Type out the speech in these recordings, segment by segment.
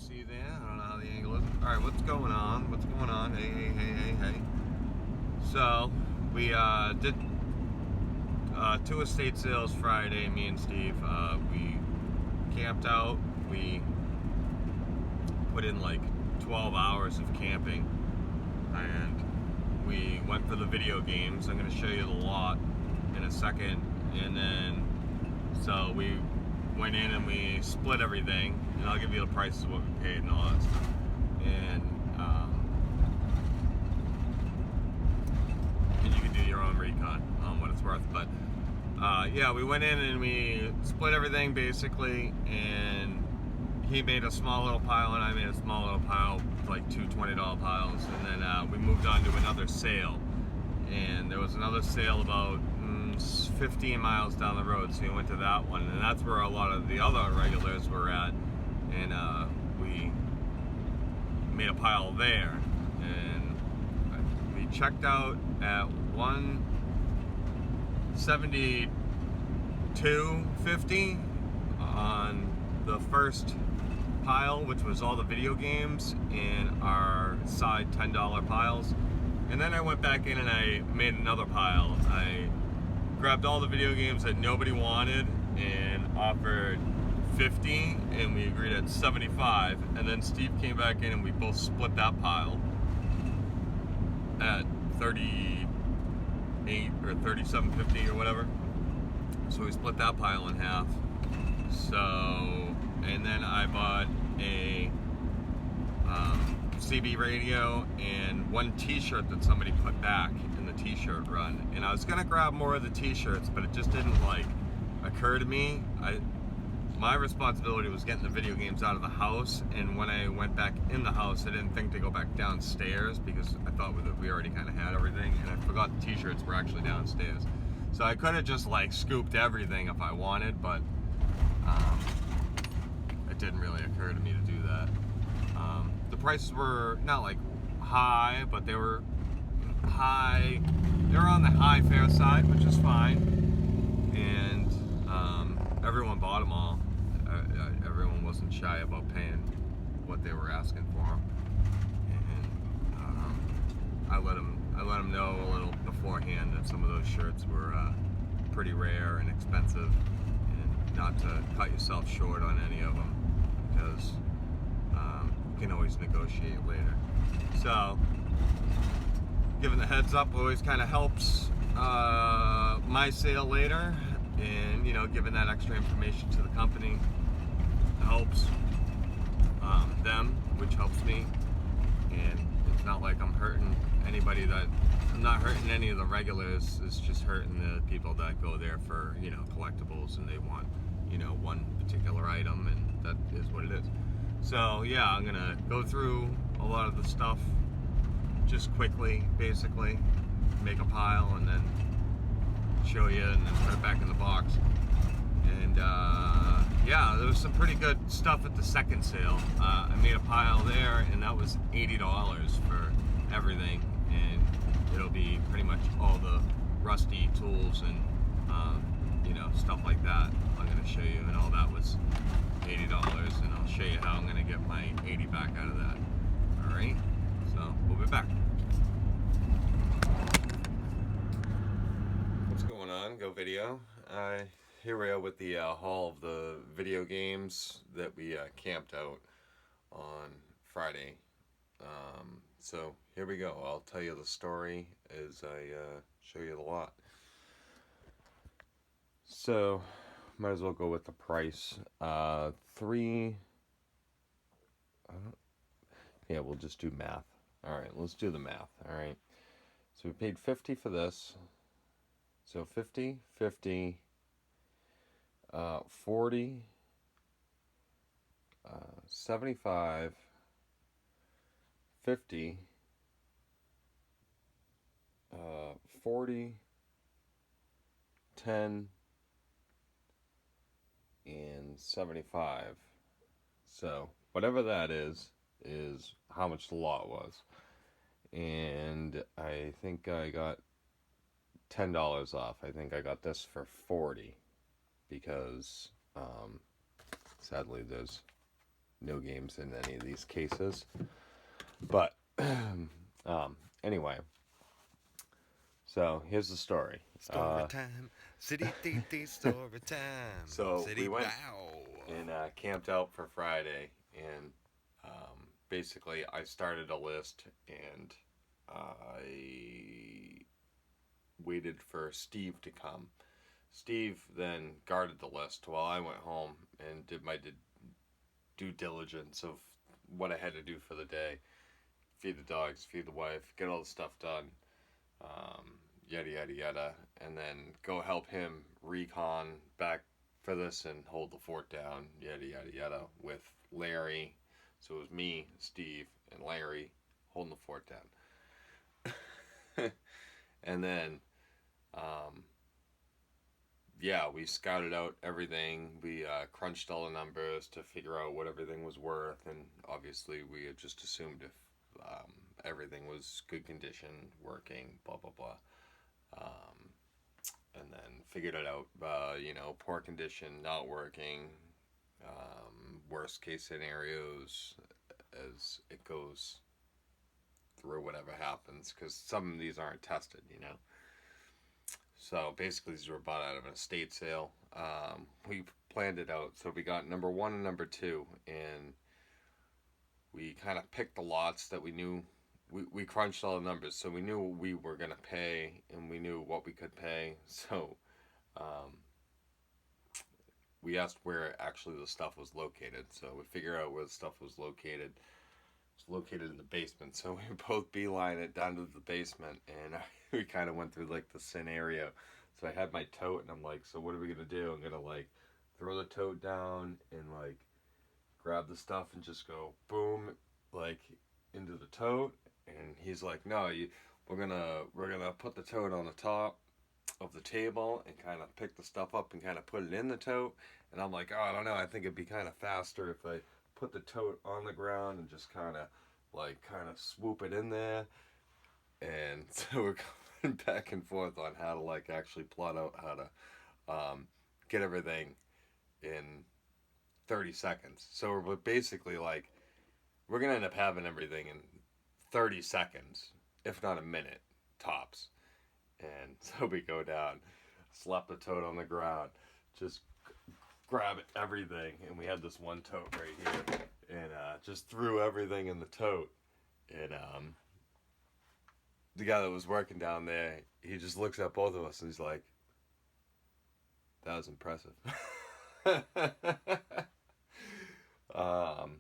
see there. I don't know how the angle is. Alright, what's going on? What's going on? Hey. So, we did two estate sales Friday, me and Steve. We camped out. We put in like 12 hours of camping. And we went for the video games. I'm going to show you the lot in a second. And then, so we went in and we split everything, and I'll give you the prices of what we paid and all that stuff. And you can do your own recon on what it's worth. But yeah, we went in and we split everything basically, and he made a small little pile and I made a small little pile, like two $20 piles, and then we moved on to another sale. And there was another sale about 15 miles down the road, so we went to that one, and that's where a lot of the other regulars were at. And we made a pile there, and we checked out at 172.50 on the first pile, which was all the video games and our side $10 piles. And then I went back in and I made another pile. I grabbed all the video games that nobody wanted and offered 50, and we agreed at 75. And then Steve came back in and we both split that pile at 38 or 37.50 or whatever. So we split that pile in half. So, and then I bought a CB radio and one t-shirt that somebody put back in the t-shirt run. And I was gonna grab more of the t-shirts, but it just didn't like occur to me. My responsibility was getting the video games out of the house, and when I went back in the house, I didn't think to go back downstairs because I thought that we already kind of had everything, and I forgot the t-shirts were actually downstairs. So I could have just like scooped everything if I wanted, but it didn't really occur to me to do that. The prices were not like high, but they were high. They were on the high fare side, which is fine. And everyone bought them all. Everyone wasn't shy about paying what they were asking for them. And I let them know a little beforehand that some of those shirts were pretty rare and expensive, and not to cut yourself short on any of them, because you can always negotiate later. So, giving the heads up always kind of helps my sale later, and giving that extra information to the company helps them, which helps me. And it's not like I'm hurting anybody. I'm not hurting any of the regulars. It's just hurting the people that go there for collectibles, and they want one particular item, and that is what it is. So yeah, I'm gonna go through a lot of the stuff just quickly, basically make a pile and then show you, and then put it back in the box. And yeah, there was some pretty good stuff at the second sale. I made a pile there, and that was $80 for everything, and it'll be pretty much all the rusty tools and stuff like that. I'm going to show you, and all that was $80, and I'll show you how I'm going to get my 80 back out of that. Alright, so we'll be back. What's going on? Go video. Here we are with the haul of the video games that we camped out on Friday. So here we go. I'll tell you the story as I show you the lot. So, might as well go with the price. Yeah, we'll just do math. Alright, let's do the math. Alright. So we paid 50 for this. So 50, 40, 75, 50, 40, 10, and 75. So whatever that is how much the lot was. And I think I got $10 off. I think I got this for 40 because sadly there's no games in any of these cases. But anyway, so here's the story. Story time, city story time, So we city went bow. and camped out for Friday, and basically I started a list, and I waited for Steve to come. Steve then guarded the list while I went home and did my due diligence of what I had to do for the day. Feed the dogs, feed the wife, get all the stuff done, yada yada yada, and then go help him recon back for this and hold the fort down, yada yada yada, with Larry. So it was me, Steve, and Larry holding the fort down. And then, um, yeah, we scouted out everything. We crunched all the numbers to figure out what everything was worth, and obviously we had just assumed if everything was good condition, working, blah blah blah. Um, and then figured it out. Poor condition, not working. Worst case scenarios as it goes through whatever happens, because some of these aren't tested. So basically, these were bought out of an estate sale. We planned it out, so we got number one and number two, and we kind of picked the lots that we knew. We crunched all the numbers, so we knew what we were gonna pay, and we knew what we could pay. So um, we asked where actually the stuff was located. So we figured out where the stuff was located. It's located in the basement. So we both beeline it down to the basement, and we kind of went through like the scenario. So I had my tote, and I'm like, so what are we gonna do? I'm gonna like throw the tote down and like grab the stuff and just go boom, like into the tote. And he's like, no, we're gonna put the tote on the top of the table and kind of pick the stuff up and kind of put it in the tote. And I'm like, oh, I don't know. I think it'd be kind of faster if I put the tote on the ground and just kind of swoop it in there. And so we're going back and forth on how to like actually plot out how to get everything in 30 seconds. So we're basically like, we're going to end up having everything in 30 seconds, if not a minute, tops. And so we go down, slap the tote on the ground, just grab everything, and we had this one tote right here, and just threw everything in the tote. And the guy that was working down there, he just looks at both of us and he's like, "That was impressive." um,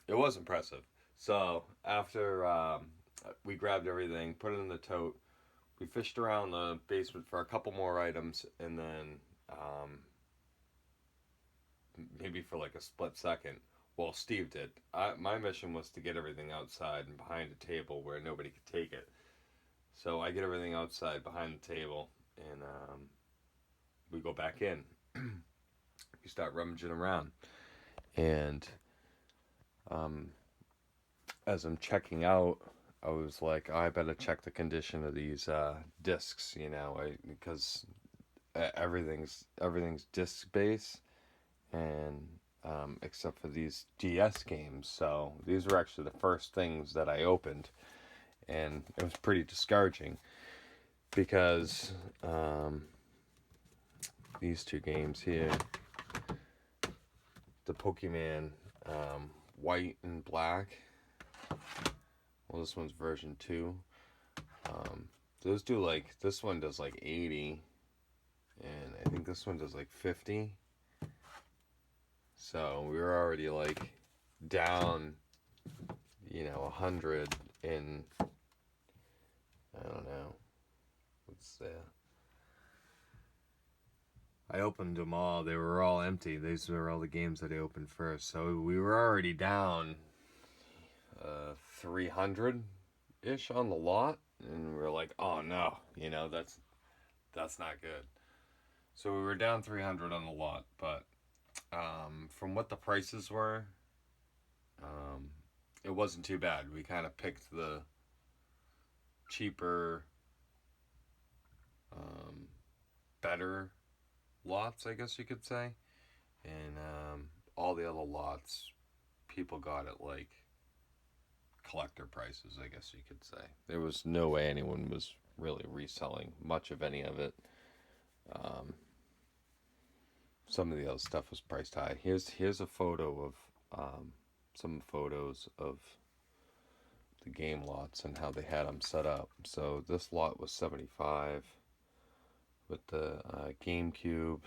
it was impressive. So after we grabbed everything, put it in the tote, we fished around the basement for a couple more items, and then maybe for like a split second, well, Steve did. My mission was to get everything outside and behind a table where nobody could take it. So I get everything outside behind the table, and we go back in. We start rummaging around, and um, as I'm checking out, I was like, oh, I better check the condition of these discs, because everything's disc based, and except for these DS games. So these were actually the first things that I opened, and it was pretty discouraging because these two games here, the Pokemon White and Black. Well, this one's version 2. Those do like, this one does like 80, and I think this one does like 50. So we were already like down, 100 in, I don't know, what's that? I opened them all. They were all empty. These were all the games that I opened first. So we were already down 300-ish on the lot. And we were like, oh no, that's not good. So we were down 300 on the lot. But from what the prices were, um, it wasn't too bad. We kind of picked the cheaper, better lots, I guess you could say. And all the other lots people got it like collector prices, I guess you could say. There was no way anyone was really reselling much of any of it. Some of the other stuff was priced high. Here's a photo of some photos of the game lots and how they had them set up. So this lot was 75 with the GameCube,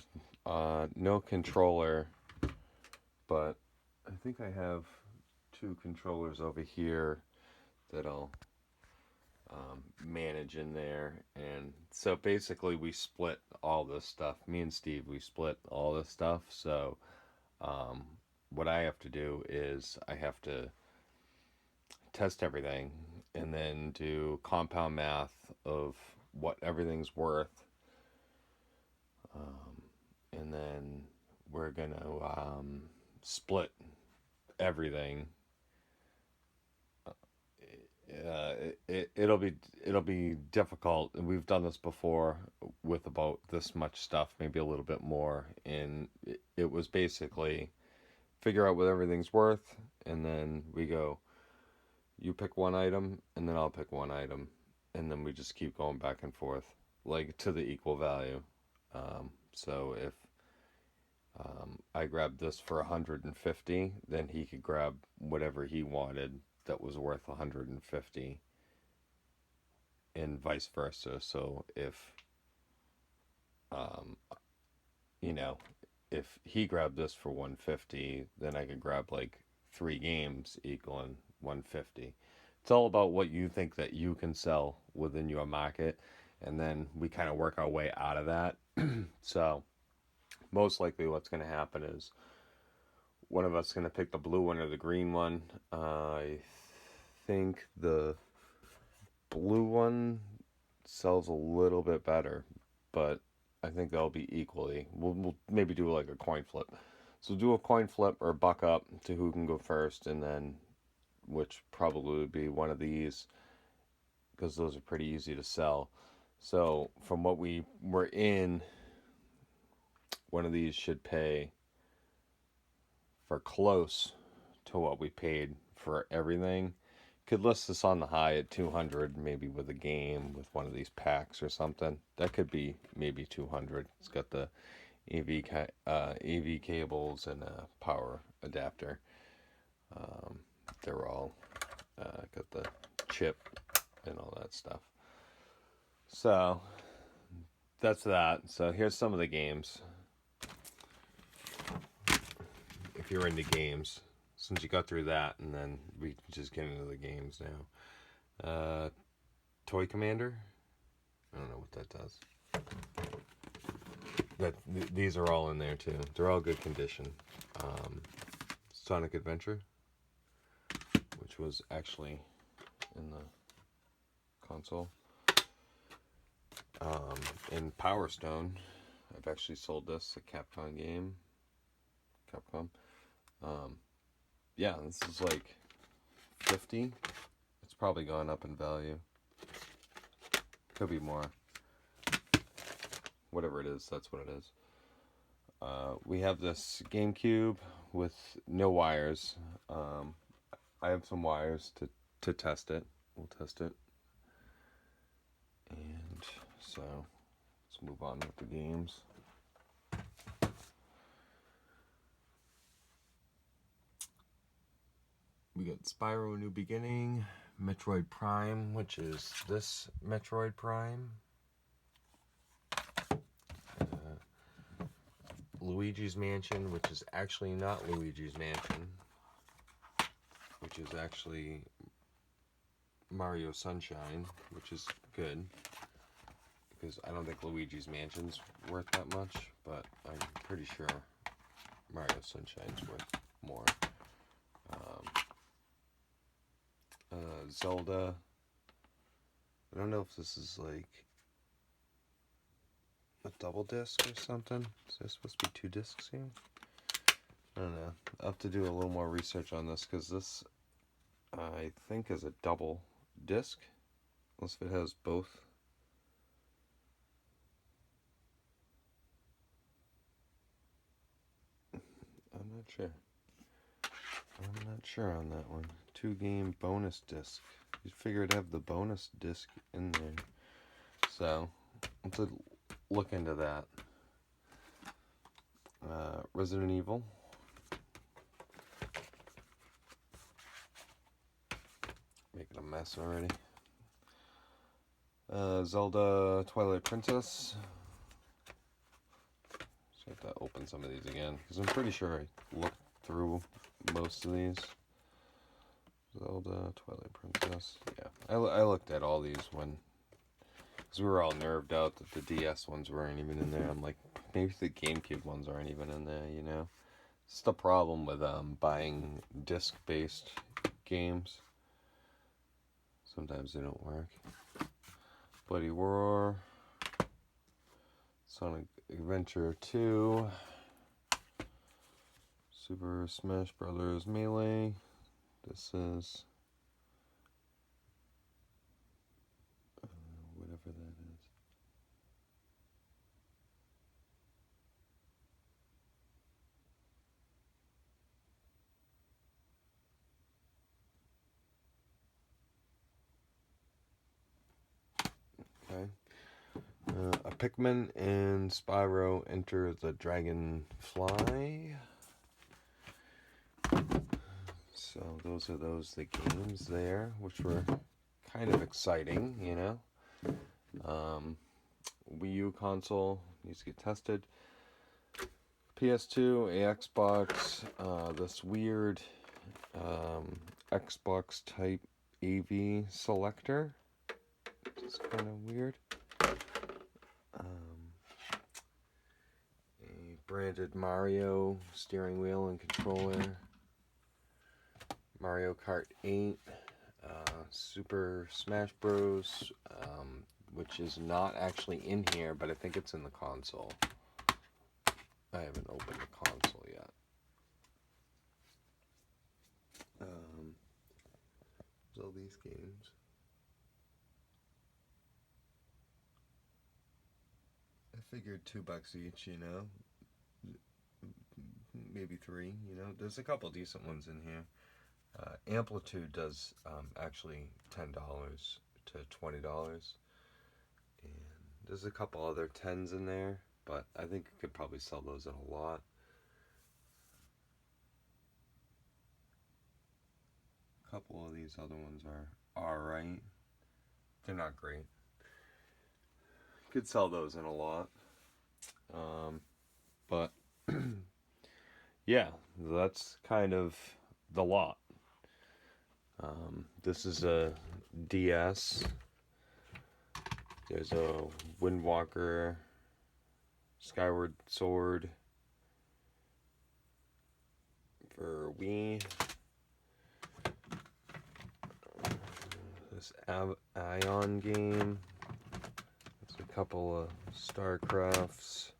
no controller, but I think I have 2 controllers over here that I'll manage in there. And so basically we split all this stuff. Me and Steve, we split all this stuff. So what I have to do is I have to test everything and then do compound math of what everything's worth. And then we're going to split everything. It'll be difficult, and we've done this before with about this much stuff, maybe a little bit more, and it was basically figure out what everything's worth, and then we go, you pick one item and then I'll pick one item, and then we just keep going back and forth like to the equal value. So if I grabbed this for 150, then he could grab whatever he wanted that was worth 150, and vice versa. So if you know, if he grabbed this for 150, then I could grab like 3 games equaling 150. It's all about what you think that you can sell within your market, and then we kind of work our way out of that. So most likely what's going to happen is one of us is going to pick the blue one or the green one. I think the blue one sells a little bit better, but I think they'll be equally. We'll maybe do like a coin flip. So do a coin flip or buck up to who can go first, and then which probably would be one of these, because those are pretty easy to sell. So from what we were in, one of these should pay for close to what we paid for everything. Could list this on the high at 200, maybe with a game with one of these packs or something. That could be maybe 200. It's got the AV cables and a power adapter. They're all got the chip and all that stuff. So that's that. So here's some of the games. If you're into games, since you got through that, and then we can just get into the games now. Toy Commander. I don't know what that does. These are all in there too. They're all good condition. Sonic Adventure, which was actually in the console. In Power Stone, I've actually sold this, a Capcom game. Capcom. Yeah, this is like 50. It's probably gone up in value. Could be more. Whatever it is, that's what it is. We have this GameCube with no wires. I have some wires to test it. We'll test it. And so let's move on with the games. We got Spyro New Beginning, Metroid Prime, which is this Metroid Prime, Luigi's Mansion, which is actually not Luigi's Mansion, which is actually Mario Sunshine, which is good, because I don't think Luigi's Mansion's worth that much, but I'm pretty sure Mario Sunshine's worth more. Zelda. I don't know if this is like a double disc or something. Is there supposed to be 2 discs here? I don't know. I'll have to do a little more research on this, because this, I think, is a double disc. Unless if it has both. I'm not sure on that one. 2-game bonus disc. You figure it'd have the bonus disc in there. So, let's look into that. Resident Evil. Making a mess already. Zelda Twilight Princess. So I have to open some of these again, because I'm pretty sure I looked through most of these. Zelda Twilight Princess. Yeah, I looked at all these when, because we were all nerved out that the DS ones weren't even in there. I'm like, maybe the GameCube ones aren't even in there, you know? It's the problem with buying disc-based games. Sometimes they don't work. Bloody Roar. Sonic Adventure 2. Super Smash Brothers Melee. This is whatever that is. Okay. A Pikmin and Spyro Enter the Dragonfly. So those are the games there, which were kind of exciting, you know. Wii U console needs to get tested. PS2, a Xbox, this weird Xbox type AV selector. It's kind of weird. A branded Mario steering wheel and controller. Mario Kart 8. Super Smash Bros. Which is not actually in here, but I think it's in the console. I haven't opened the console yet. All these games. I figured $2 each, you know. Maybe 3, you know. There's a couple decent ones in here. Amplitude does actually $10 to $20. And there's a couple other 10s in there, but I think you could probably sell those at a lot. A couple of these other ones are alright. They're not great. You could sell those in a lot. But yeah, that's kind of the lot. This is a DS. There's a Windwalker, Skyward Sword for Wii. This Ion game. There's a couple of StarCrafts.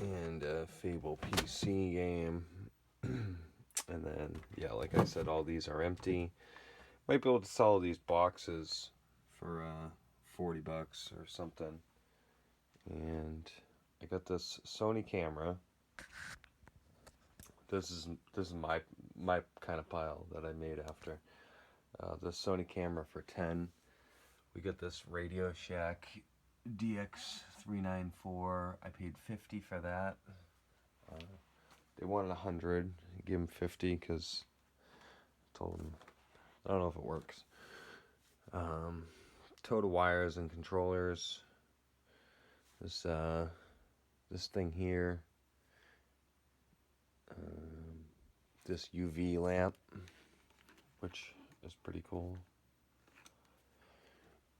And a Fable PC game. And then, yeah, like I said, all these are empty. Might be able to sell these boxes for $40 or something. And I got this Sony camera. This is my kind of pile that I made after. The Sony camera for $10. We got this Radio Shack DX394. I paid $50 for that. They wanted $100. I gave them $50 because I told them I don't know if it works. Total wires and controllers. This thing here. This UV lamp, which is pretty cool.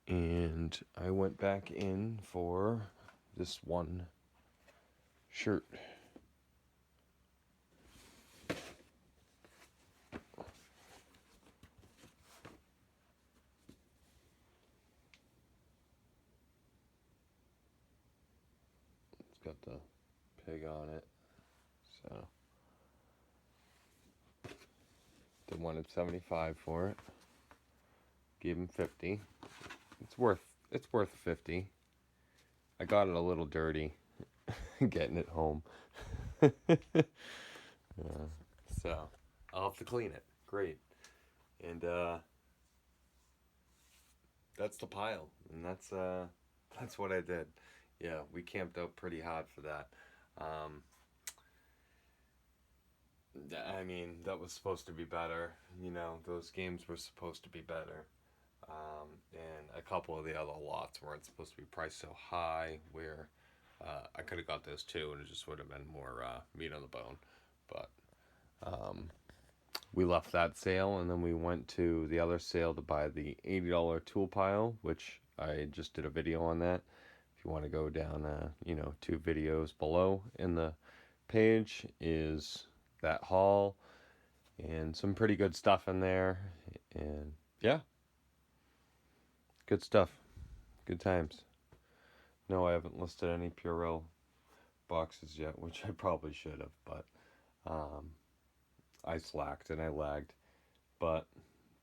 And I went back in for this one shirt. It's got the pig on it. So they wanted $75 for it. Gave him $50. It's worth $50. I got it a little dirty getting it home. So I'll have to clean it. Great. And that's the pile, and that's what I did. Yeah, we camped out pretty hard for that. Um, I mean, that was supposed to be better. You know, those games were supposed to be better. And a couple of the other lots weren't supposed to be priced so high where I could have got those too, and it just would have been more meat on the bone. But we left that sale, and then we went to the other sale to buy the $80 tool pile, which I just did a video on that. If you want to go down, 2 videos below in the page is that haul and some pretty good stuff in there. And yeah, good stuff. Good times. No, I haven't listed any Purell boxes yet, which I probably should have, but I slacked and I lagged. But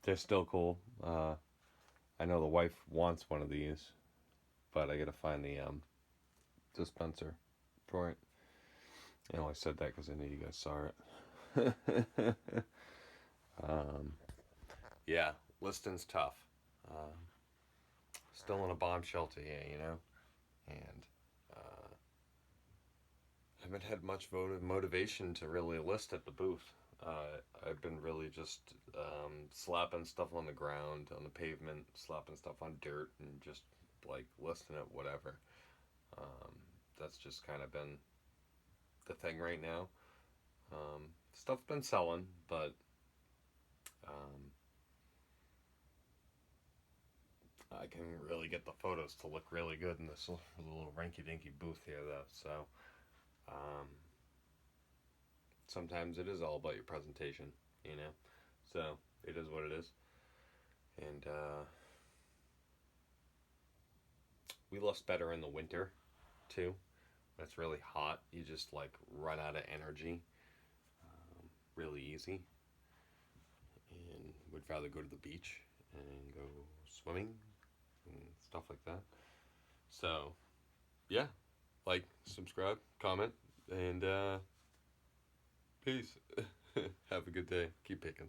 they're still cool. I know the wife wants one of these, but I gotta find the dispenser for it. I only said that because I knew you guys saw it. Yeah, listing's tough. Um, Still in a bomb shelter here, and haven't had much motivation to really list at the booth. I've been really just slapping stuff on the ground, on the pavement, slapping stuff on dirt, and just like listing it, whatever. Um, that's just kind of been the thing right now. Stuff's been selling, but um, I can really get the photos to look really good in this little rinky-dinky booth here, though. So um, sometimes it is all about your presentation, you know. So it is what it is. And we list better in the winter too. When it's really hot, you just like run out of energy really easy, and would rather go to the beach and go swimming and stuff like that. So yeah, like, subscribe, comment, and peace. Have a good day. Keep picking.